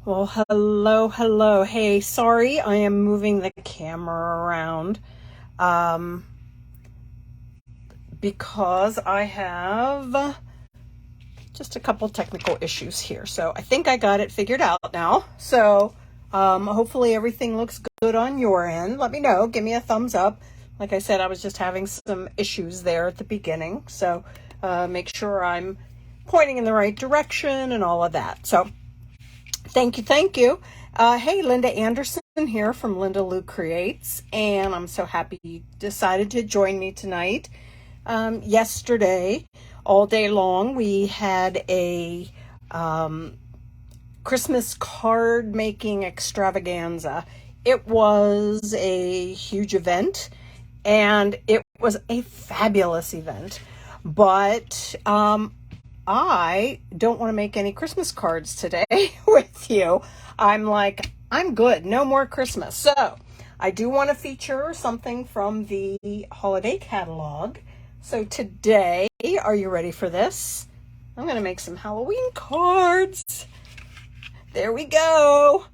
Well, hello. Hey, sorry, I am moving the camera around um, because I have just a couple technical issues here. So I think I got it figured out now. So hopefully everything looks good on your end. Let me know. Give me a thumbs up. Like I said, I was just having some issues there at the beginning. So make sure I'm pointing in the right direction and all of that. So thank you. Hey, Linda Anderson here from Linda Lou Creates, and I'm so happy you decided to join me tonight. Yesterday, all day long, we had a Christmas card making extravaganza. It was a huge event, and it was a fabulous event. But I don't want to make any Christmas cards today with you. I'm good. No more Christmas. So I do want to feature something from the holiday catalog. So today, are you ready for this? I'm going to make some Halloween cards. There we go.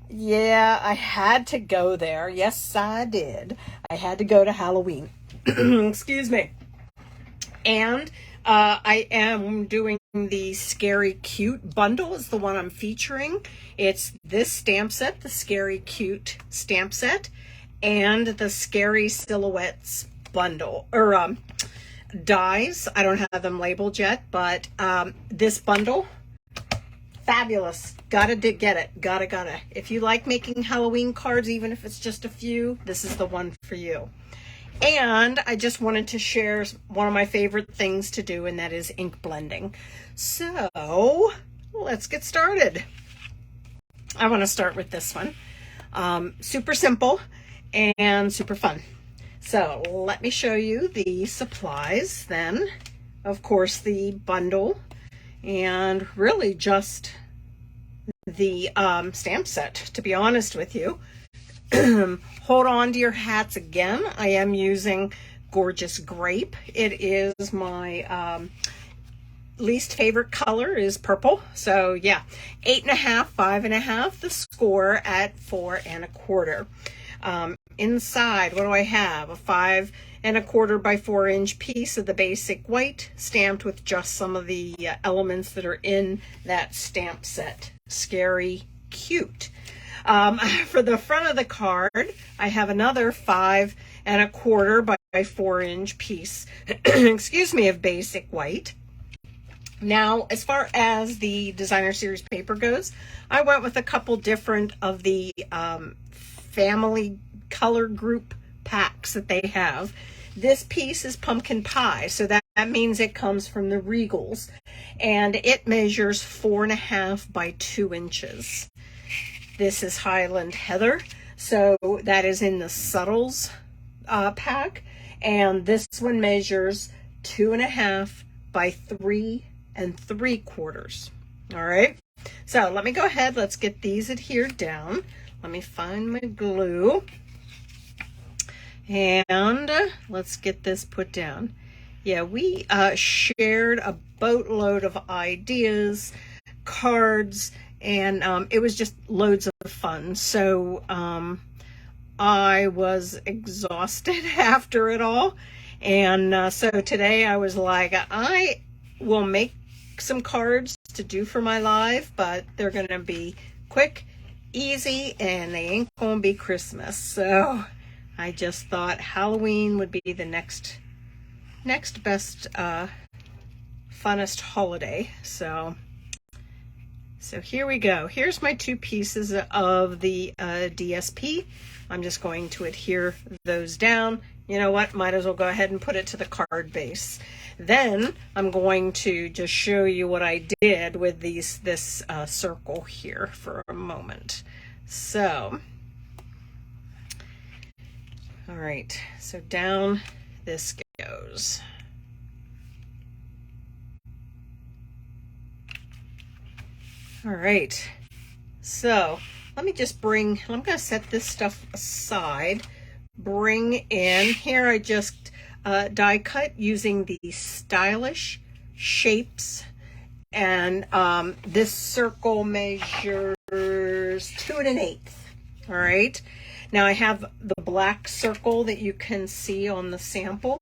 Yeah, I had to go there. Yes, I did. I had to go to Halloween. Excuse me. And I am doing the Scary Cute bundle is the one I'm featuring. It's this stamp set, the Scary Cute stamp set, and the Scary Silhouettes bundle, or dies. I don't have them labeled yet, but this bundle, fabulous. Gotta get it. Gotta. If you like making Halloween cards, even if it's just a few, this is the one for you. And I just wanted to share one of my favorite things to do, and that is ink blending. So let's get started. I want to start with this one. Super simple and super fun. So let me show you the supplies then. Of course, the bundle, and really just the stamp set, to be honest with you. Hold on to your hats again. I am using Gorgeous Grape. It is my least favorite color is purple. So yeah, 8.5, 5.5, the score at 4.25. Inside, what do I have? A 5.25 by 4-inch piece of the basic white, stamped with just some of the elements that are in that stamp set. Scary Cute. For the front of the card, I have another 5.25 by 4-inch piece, excuse me, of basic white. Now, as far as the designer series paper goes, I went with a couple different of the family color group packs that they have. This piece is pumpkin pie, so that means it comes from the Regals, and it measures 4.5 by 2 inches. This is Highland Heather, so that is in the Subtles pack, and this one measures 2.5 by 3.75. All right, so let me go ahead. Let's get these adhered down. Let me find my glue, and let's get this put down. Yeah, we shared a boatload of ideas, cards, and it was just loads of fun. So I was exhausted after it all, and so today I was like, I will make some cards to do for my live, but they're gonna be quick, easy, and they ain't gonna be Christmas. So I just thought Halloween would be the next best funnest holiday. So here we go. Here's my 2 pieces of the DSP. I'm just going to adhere those down. You know what? Might as well go ahead and put it to the card base. Then I'm going to just show you what I did with this circle here for a moment. So, all right. So down this goes. All right, so let me just I'm going to set this stuff aside, bring in, here I just die cut using the Stylish Shapes And this circle measures 2 1/8. All right. Now I have the black circle that you can see on the sample,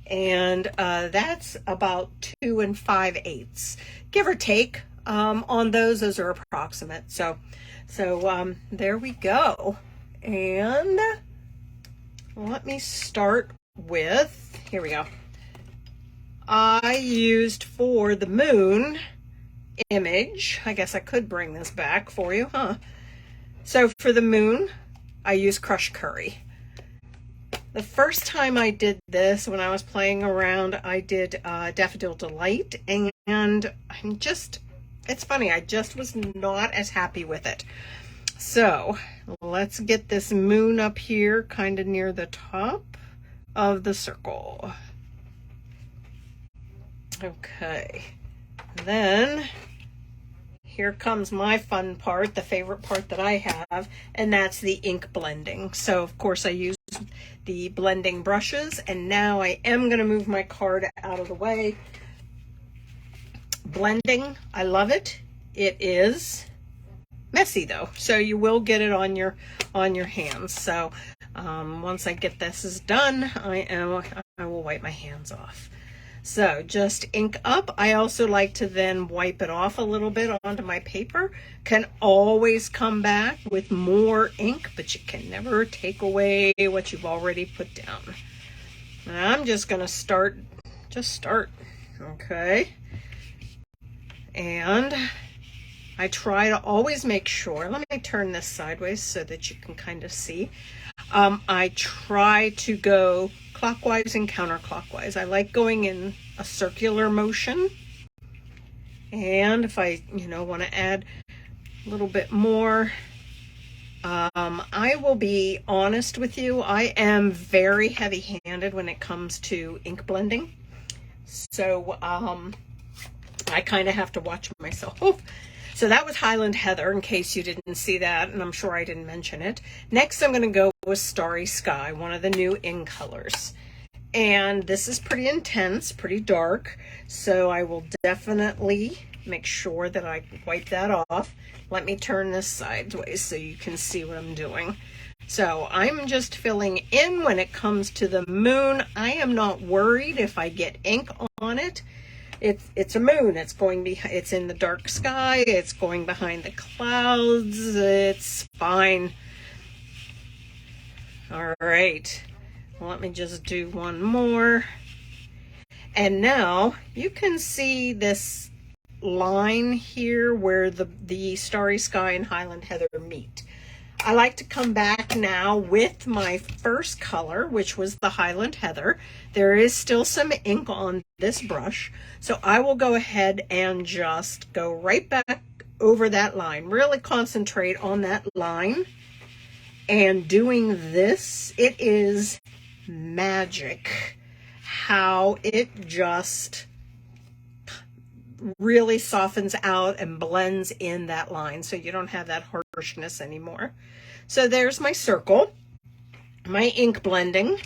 and that's about 2 5/8, give or take. On those are approximate. So there we go. And let me start with, here we go. I used for the moon image, I guess I could bring this back for you, huh? So for the moon, I used crushed curry. The first time I did this, when I was playing around, I did Daffodil Delight, and it's funny, I just was not as happy with it. So let's get this moon up here, kind of near the top of the circle. Okay, then here comes my fun part, the favorite part that I have, and that's the ink blending. So of course I use the blending brushes, and now I am going to move my card out of the way. Blending, I love it. It is messy though, so you will get it on your hands. So once I get this is done, I will wipe my hands off. So just ink up. I also like to then wipe it off a little bit onto my paper. Can always come back with more ink, but you can never take away what you've already put down. And I'm just gonna start, okay? And I try to always make sure, let me turn this sideways so that you can kind of see. I try to go clockwise and counterclockwise. I like going in a circular motion. And if I, want to add a little bit more, I will be honest with you. I am very heavy-handed when it comes to ink blending. So I kind of have to watch myself. So that was Highland Heather, in case you didn't see that, and I'm sure I didn't mention it. Next, I'm going to go with Starry Sky, one of the new in colors. And this is pretty intense, pretty dark, so I will definitely make sure that I wipe that off. Let me turn this sideways so you can see what I'm doing. So I'm just filling in when it comes to the moon. I am not worried if I get ink on it. It's a moon. It's in the dark sky. It's going behind the clouds. It's fine. All right. Let me just do one more. And now you can see this line here where the Starry Sky and Highland Heather meet. I like to come back now with my first color, which was the Highland Heather. There is still some ink on this brush, so I will go ahead and just go right back over that line. Really concentrate on that line. And doing this, it is magic how it just really softens out and blends in that line, so you don't have that harshness anymore. So there's my circle, my ink blending,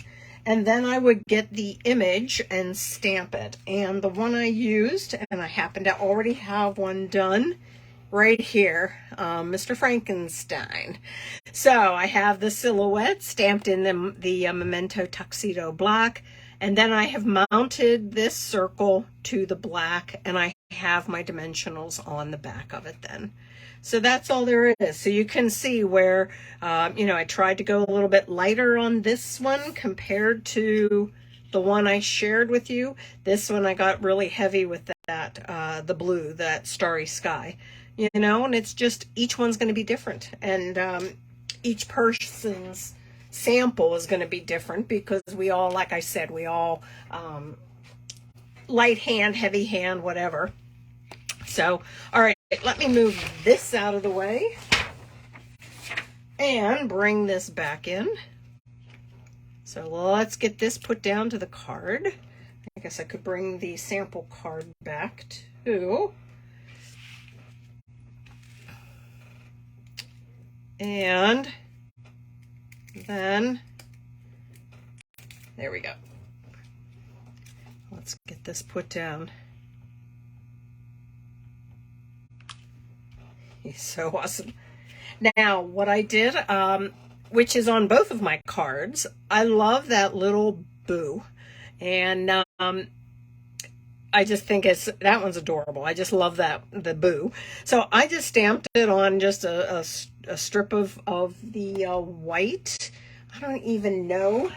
and then I would get the image and stamp it. And the one I used, and I happen to already have one done right here, Mr. Frankenstein. So I have the silhouette stamped in the Memento Tuxedo black, and then I have mounted this circle to the black, and I have my dimensionals on the back of it then. So that's all there is. So you can see where, I tried to go a little bit lighter on this one compared to the one I shared with you. This one I got really heavy with that, the blue, that Starry Sky, and it's just, each one's going to be different. And each person's sample is going to be different because we all, like I said, we all light hand, heavy hand, whatever. So, all right, let me move this out of the way and bring this back in. So let's get this put down to the card. I guess I could bring the sample card back too. And then, there we go. Let's get this put down. He's so awesome. Now, what I did, which is on both of my cards, I love that little boo. And I just think that one's adorable. I just love the boo. So I just stamped it on just a strip of the white. I don't even know.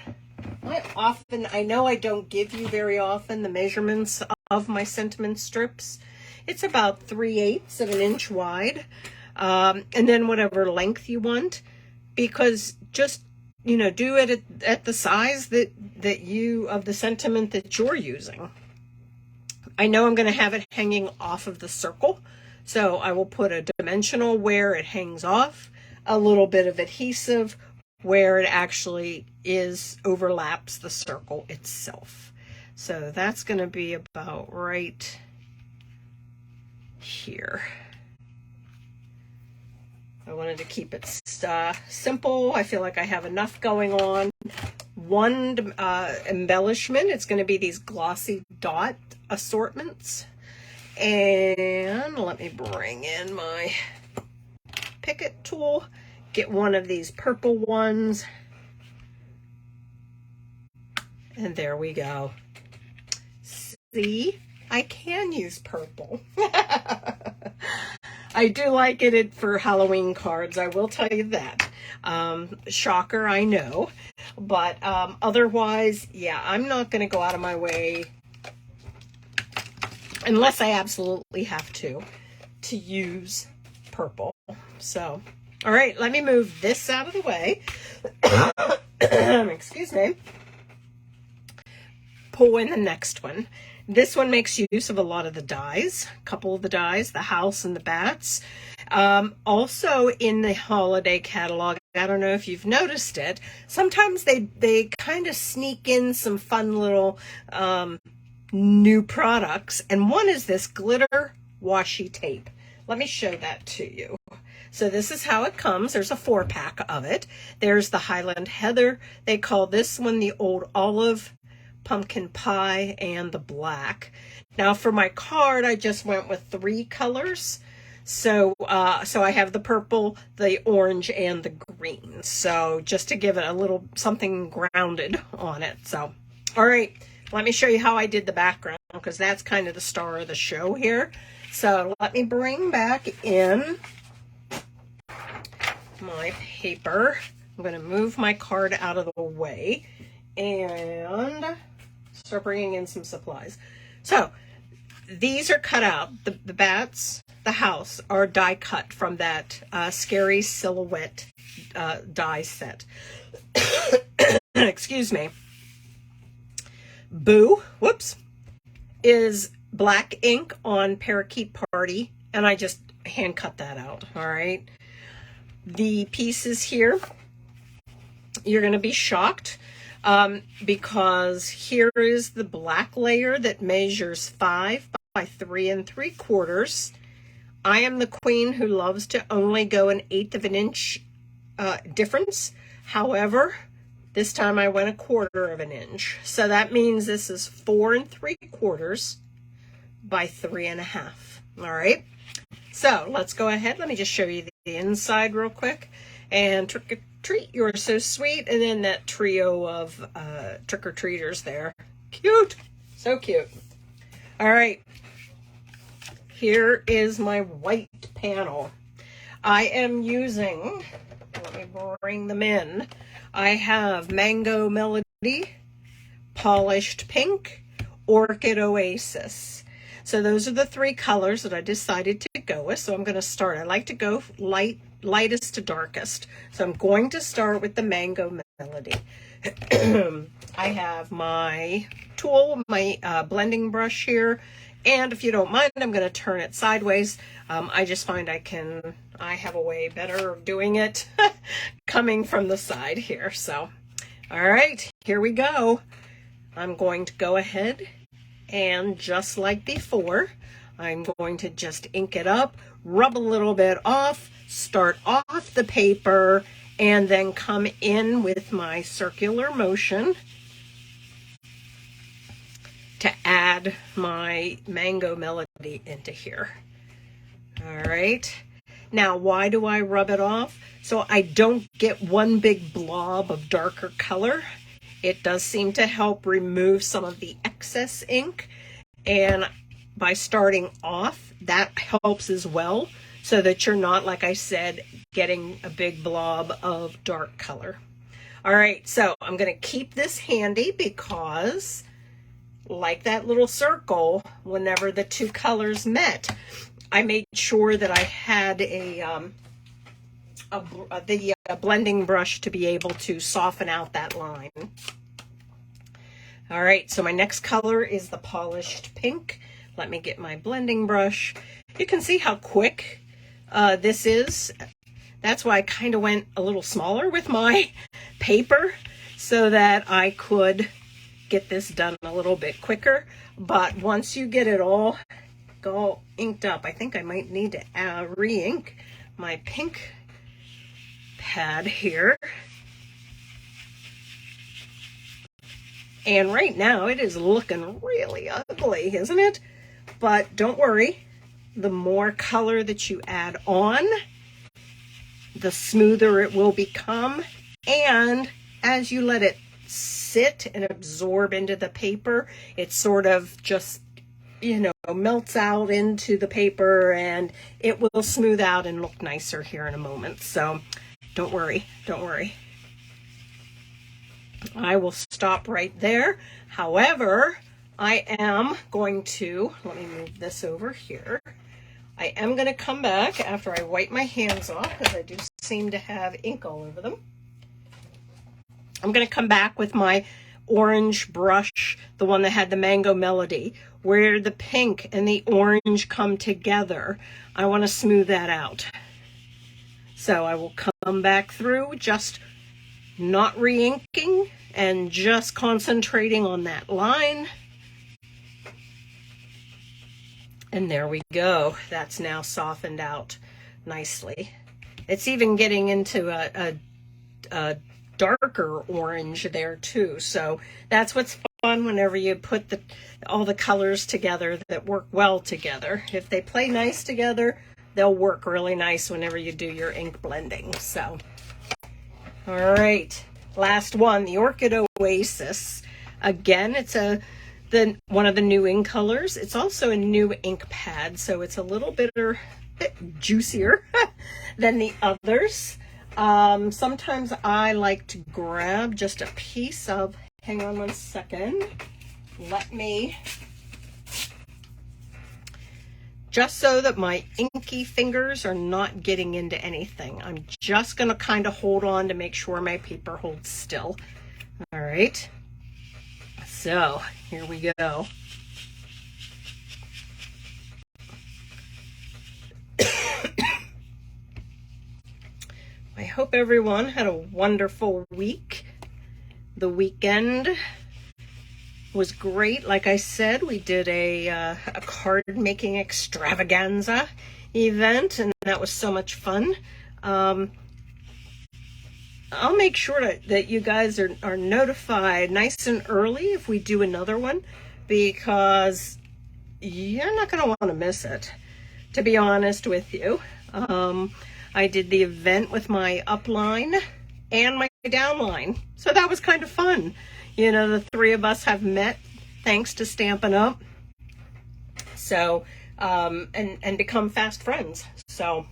I know I don't give you very often the measurements of my sentiment strips. It's about 3/8 of an inch wide. And then whatever length you want, because just, do it at the size that of the sentiment that you're using. I know I'm going to have it hanging off of the circle, so I will put a dimensional where it hangs off, a little bit of adhesive where it actually overlaps the circle itself. So that's going to be about right here. I wanted to keep it simple. I feel like I have enough going on. One embellishment, it's going to be these glossy dot assortments. And let me bring in my Picket tool, get one of these purple ones. And there we go. See, I can use purple. I do like it for Halloween cards, I will tell you that. Shocker, I know. But otherwise, yeah, I'm not going to go out of my way, unless I absolutely have to use purple. So, all right, let me move this out of the way. Excuse me. Pull in the next one. This one makes use of a lot of the dies, a couple of the dies, the house and the bats. Also in the holiday catalog, I don't know if you've noticed it, sometimes they kind of sneak in some fun little new products. And one is this glitter washi tape. Let me show that to you. So this is how it comes. There's a 4-pack of it. There's the Highland Heather. They call this one the Old Olive, Pumpkin Pie, and the Black. Now for my card, I just went with 3 colors. So I have the purple, the orange, and the green. So just to give it a little something grounded on it. So, all right, let me show you how I did the background, because that's kind of the star of the show here. So let me bring back in my paper. I'm going to move my card out of the way and start bringing in some supplies. So these are cut out. The bats, the house, are die cut from that Scary Silhouette die set. Excuse me. Boo, whoops, is black ink on Parakeet Party, and I just hand cut that out, all right? The pieces here, you're going to be shocked because here is the black layer that measures 5 by 3 3/4. I am the queen who loves to only go 1/8 of an inch difference. However, this time I went 1/4 of an inch. So that means this is 4 3/4 by 3 1/2. All right. So let's go ahead. Let me just show you the inside real quick. And Trick or Treat, you're so sweet. And then that trio of trick-or-treaters there. Cute. So cute. All right. Here is my white panel. I am using, let me bring them in. I have Mango Melody, Polished Pink, Orchid Oasis. So those are the 3 colors that I decided to go with. So I'm going to start. I like to go lightest to darkest. So I'm going to start with the Mango Melody. I have my tool, my blending brush here. And if you don't mind, I'm going to turn it sideways. I just find I have a way better of doing it coming from the side here. So, all right, here we go. I'm going to go ahead and just like before, I'm going to just ink it up, rub a little bit off, start off the paper, and then come in with my circular motion to add my Mango Melody into here. All right. Now, why do I rub it off? So I don't get one big blob of darker color. It does seem to help remove some of the excess ink. And by starting off, that helps as well, so that you're not, like I said, getting a big blob of dark color. All right, so I'm going to keep this handy because, like that little circle, whenever the two colors met, I made sure that I had the blending brush to be able to soften out that line. All right, so my next color is the polished pink. Let me get my blending brush. You can see how quick this is. That's why I kind of went a little smaller with my paper so that I could get this done a little bit quicker. But once you get it all inked up, I think I might need to re-ink my pink pad here. And right now it is looking really ugly, isn't it? But don't worry, the more color that you add on, the smoother it will become. And as you let it sit and absorb into the paper, it sort of just, you know, melts out into the paper, and it will smooth out and look nicer here in a moment. So don't worry, don't worry. I will stop right there. However, I am going to, let me move this over here. I am going to come back after I wipe my hands off, because I do seem to have ink all over them. I'm going to come back with my orange brush, the one that had the Mango Melody, where the pink and the orange come together. I want to smooth that out. So I will come back through, just not re-inking and just concentrating on that line. And there we go. That's now softened out nicely. It's even getting into a darker orange there too. So that's what's fun whenever you put all the colors together that work well together. If they play nice together, they'll work really nice whenever you do your ink blending. So, all right, last one, the Orchid Oasis. Again, it's one of the new ink colors. It's also a new ink pad, so it's a little bit juicier than the others. Sometimes I like to grab just a piece of, hang on one second, let me, just so that my inky fingers are not getting into anything. I'm just going to kind of hold on to make sure my paper holds still. All right, so here we go. I hope everyone had a wonderful week. The weekend was great. Like I said, we did a card making extravaganza event, and that was so much fun. I'll make sure that you guys are notified nice and early if we do another one, because you're not going to want to miss it, to be honest with you. I did the event with my upline and my downline, so that was kind of fun. You know, the three of us have met thanks to Stampin' Up. So, and become fast friends. So,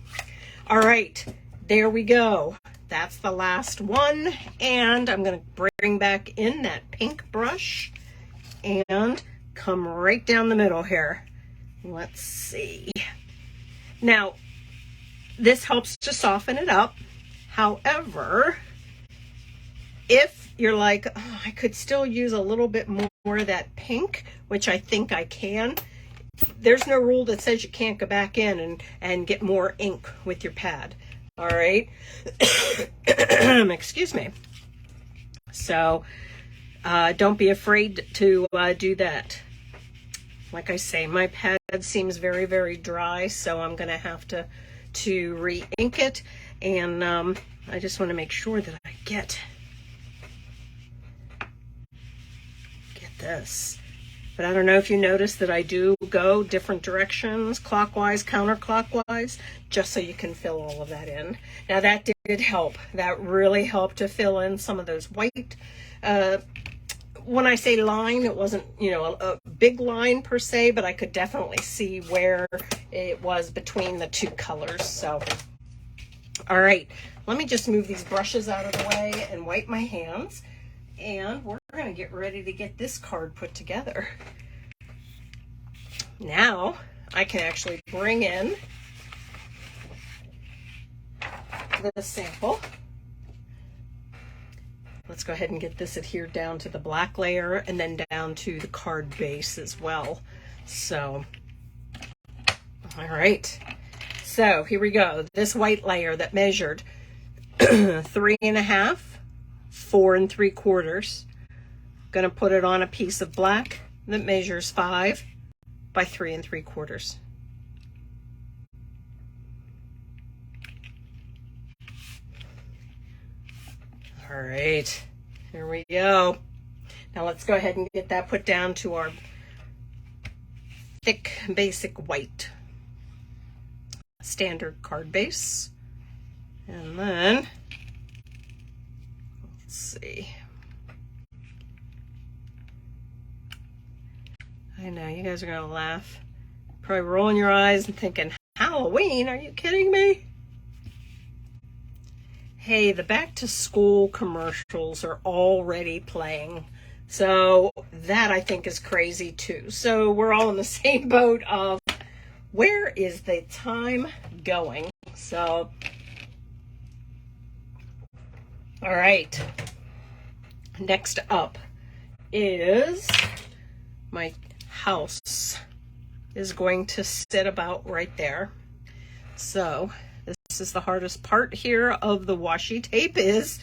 all right, there we go. That's the last one. And I'm going to bring back in that pink brush and come right down the middle here. Let's see. Now, this helps to soften it up. However, if you're like, oh, I could still use a little bit more of that pink, which I think I can, there's no rule that says you can't go back in and get more ink with your pad. All right. Excuse me. So don't be afraid to do that. Like I say, my pad seems very, very dry, so I'm going to have to re-ink it. And I just want to make sure that I get this. But I don't know if you noticed that I do go different directions, clockwise, counterclockwise, just so you can fill all of that in. Now that did help. That really helped to fill in some of those white. When I say line, it wasn't, you know, a big line per se, but I could definitely see where it was between the two colors. So, all right, let me just move these brushes out of the way and wipe my hands. And we're going to get ready to get this card put together. Now I can actually bring in the sample. Let's go ahead and get this adhered down to the black layer and then down to the card base as well. So, all right. So here we go. This white layer that measured 3.5, 4 3/4. Gonna put it on a piece of black that measures 5 by 3 3/4. All right, here we go. Now let's go ahead and get that put down to our thick basic white standard card base. And then, let's see. I know you guys are gonna laugh, probably rolling your eyes and thinking, Halloween, are you kidding me? Hey, the back to school commercials are already playing. So that I think is crazy too. So we're all in the same boat of where is the time going? So, all right. Next up is my house is going to sit about right there. So this is the hardest part here of the washi tape, is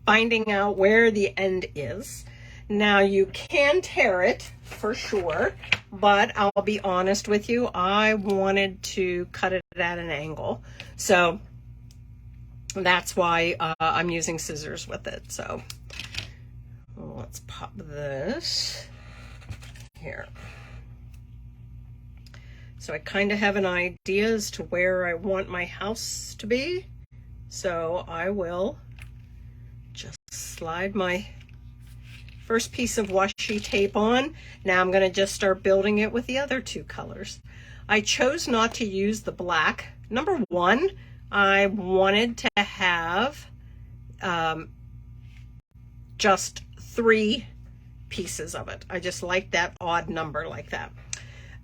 finding out where the end is. Now you can tear it for sure, but I'll be honest with you, I wanted to cut it at an angle. So that's why I'm using scissors with it. So let's pop this here. So I kind of have an idea as to where I want my house to be. So I will just slide my first piece of washi tape on. Now I'm going to just start building it with the other two colors. I chose not to use the black. Number one, I wanted to have just 3 pieces of it. I just like that odd number like that.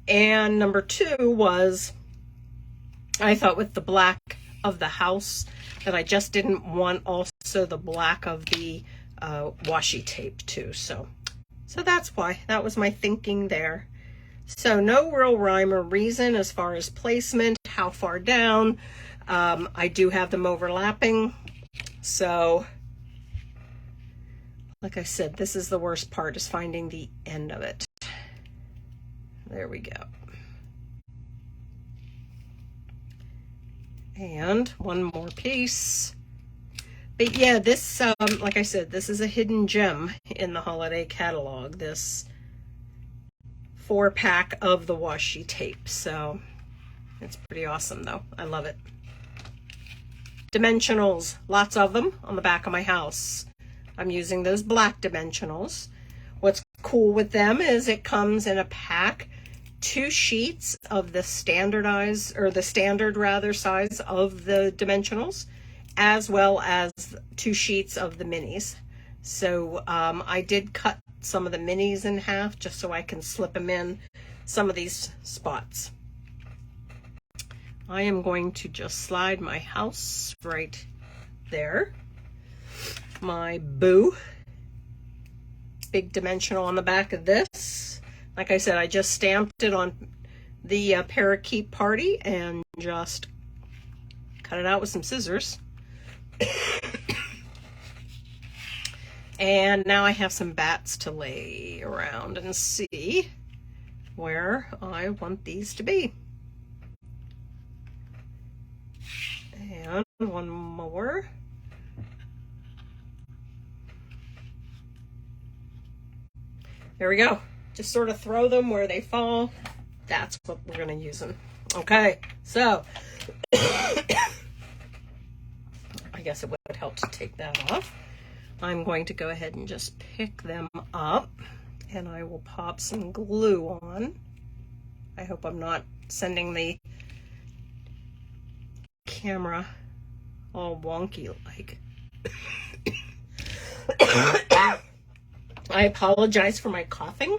And number 2 was, I thought with the black of the house that I just didn't want also the black of the washi tape too. So that's why. That was my thinking there. So no real rhyme or reason as far as placement, how far down. I do have them overlapping. So like I said, this is the worst part, is finding the end of it. There we go. And one more piece. But yeah, this, like I said, this is a hidden gem in the holiday catalog, this 4-pack of the washi tape. So it's pretty awesome though. I love it. Dimensionals, lots of them on the back of my house. I'm using those black dimensionals. What's cool with them is it comes in a pack, 2 sheets of the standardized, or the standard rather, size of the dimensionals, as well as 2 sheets of the minis. So I did cut some of the minis in half just so I can slip them in some of these spots. I am going to just slide my house right there. My boo, big dimensional on the back of this. Like I said, I just stamped it on the parakeet party and just cut it out with some scissors. And now I have some bats to lay around and see where I want these to be. And one more. There we go. just sort of throw them where they fall. That's what we're going to use them. Okay, so I guess it would help to take that off. I'm going to go ahead and just pick them up, and I will pop some glue on. I hope I'm not sending the camera all wonky like. I apologize for my coughing.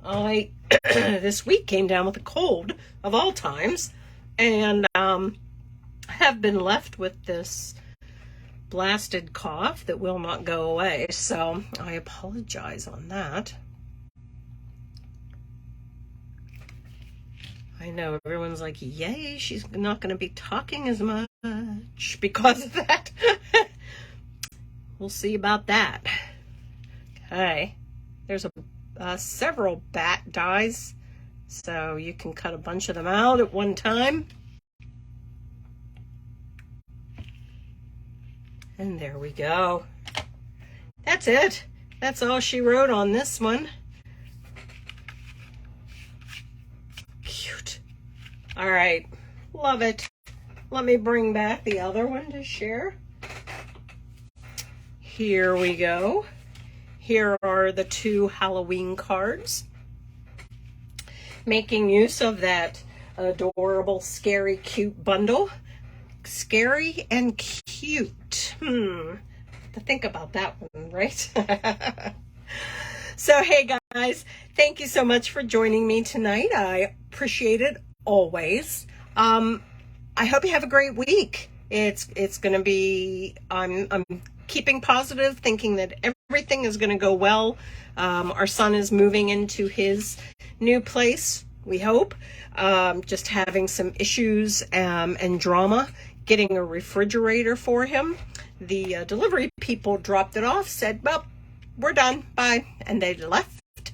I this week came down with a cold of all times, and have been left with this blasted cough that will not go away, so I apologize on that. I know everyone's like, yay, she's not going to be talking as much because of that. We'll see about that. Okay, there's several bat dies, so you can cut a bunch of them out at one time. And there we go. That's it. That's all she wrote on this one. Cute. All right. Love it. Let me bring back the other one to share. Here we go. Here are the 2 Halloween cards. Making use of that adorable, scary, cute bundle. Scary and cute. To think about that one, right? So, hey guys, thank you so much for joining me tonight. I appreciate it always. I hope you have a great week. It's going to be, I'm keeping positive, thinking that everything is going to go well. Our son is moving into his new place, we hope. Just having some issues and drama getting a refrigerator for him. The delivery people dropped it off, said, well, we're done, bye, and they left.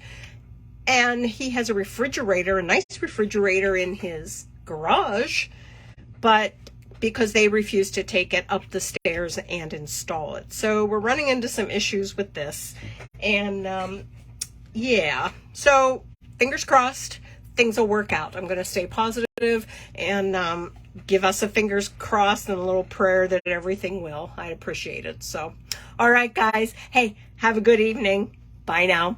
And he has a refrigerator, a nice refrigerator in his garage, but because they refused to take it up the stairs and install it. So we're running into some issues with this. And yeah, so fingers crossed, things will work out. I'm going to stay positive and give us a fingers crossed and a little prayer that everything will. I'd appreciate it. So, all right, guys. Hey, have a good evening. Bye now.